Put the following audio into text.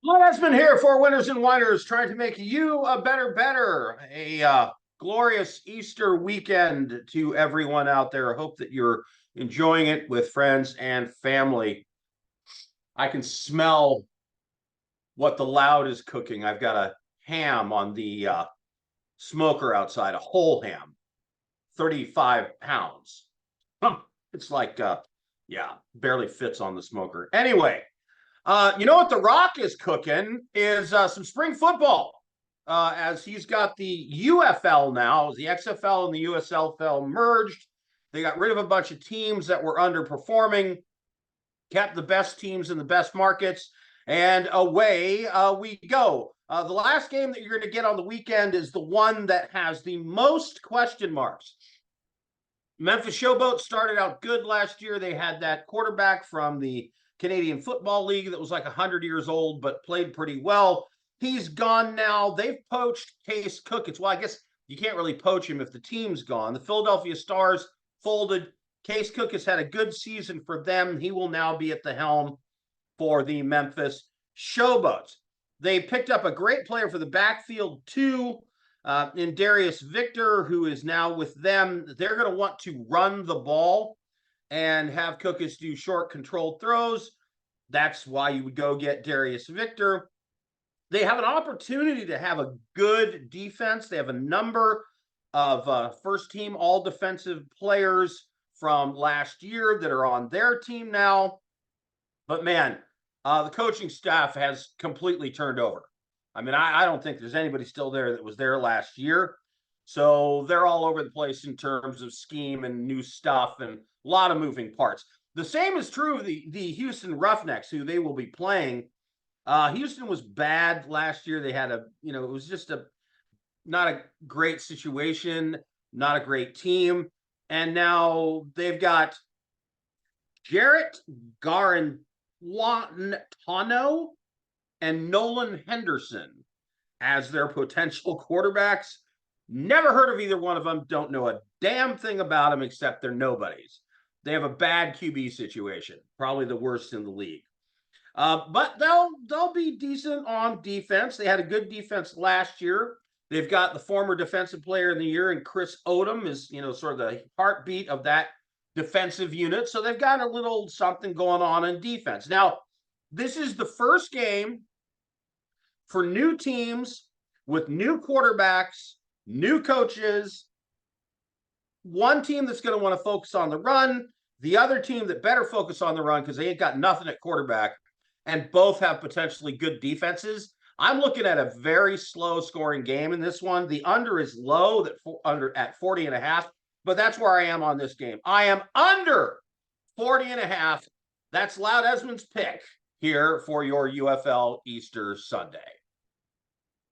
Well, Edmond here for Winners and Winers, trying to make you a better. A glorious Easter weekend to everyone out there. I hope that you're enjoying it with friends and family. I can smell what the loud is cooking. I've got a ham on the smoker outside, a whole ham, 35 pounds. It's like, yeah, barely fits on the smoker. Anyway, you know what The Rock is cooking is some spring football, as he's got the UFL now. The XFL and the USFL merged. They got rid of a bunch of teams that were underperforming, kept the best teams in the best markets, and away we go. The last game that you're going to get on the weekend is the one that has the most question marks. Memphis ShowBoats started out good last year. They had that quarterback from the Canadian Football League that was like 100 years old, but played pretty well. He's gone now. They've poached Case Cook. Well, I guess you can't really poach him if the team's gone. The Philadelphia Stars folded. Case Cook has had a good season for them. He will now be at the helm for the Memphis ShowBoats. They picked up a great player for the backfield too, in Darius Victor, who is now with them. They're going to want to run the ball and have Cookus do short controlled throws. That's why you would go get Darius Victor. They have an opportunity to have a good defense. They have a number of first-team all-defensive players from last year that are on their team now. But, man, the coaching staff has completely turned over. I mean, I don't think there's anybody still there that was there last year. So they're all over the place in terms of scheme and new stuff and a lot of moving parts. The same is true of the Houston Roughnecks, who they will be playing. Houston was bad last year. They had it was just not a great situation, not a great team. And now they've got Jarrett Garantano and Nolan Henderson as their potential quarterbacks. Never heard of either one of them. Don't know a damn thing about them except they're nobodies. They have a bad QB situation, probably the worst in the league. But they'll be decent on defense. They had a good defense last year. They've got the former defensive player of the year, and Chris Odom is, sort of the heartbeat of that defensive unit. So they've got a little something going on in defense. Now, this is the first game for new teams with new quarterbacks, new coaches, one team that's going to want to focus on the run, the other team that better focus on the run because they ain't got nothing at quarterback, and both have potentially good defenses. I'm looking at a very slow scoring game in this one. The under is low, at 40.5, but that's where I am on this game. I am under 40.5. That's Loud Edmond's pick here for your UFL Easter Sunday.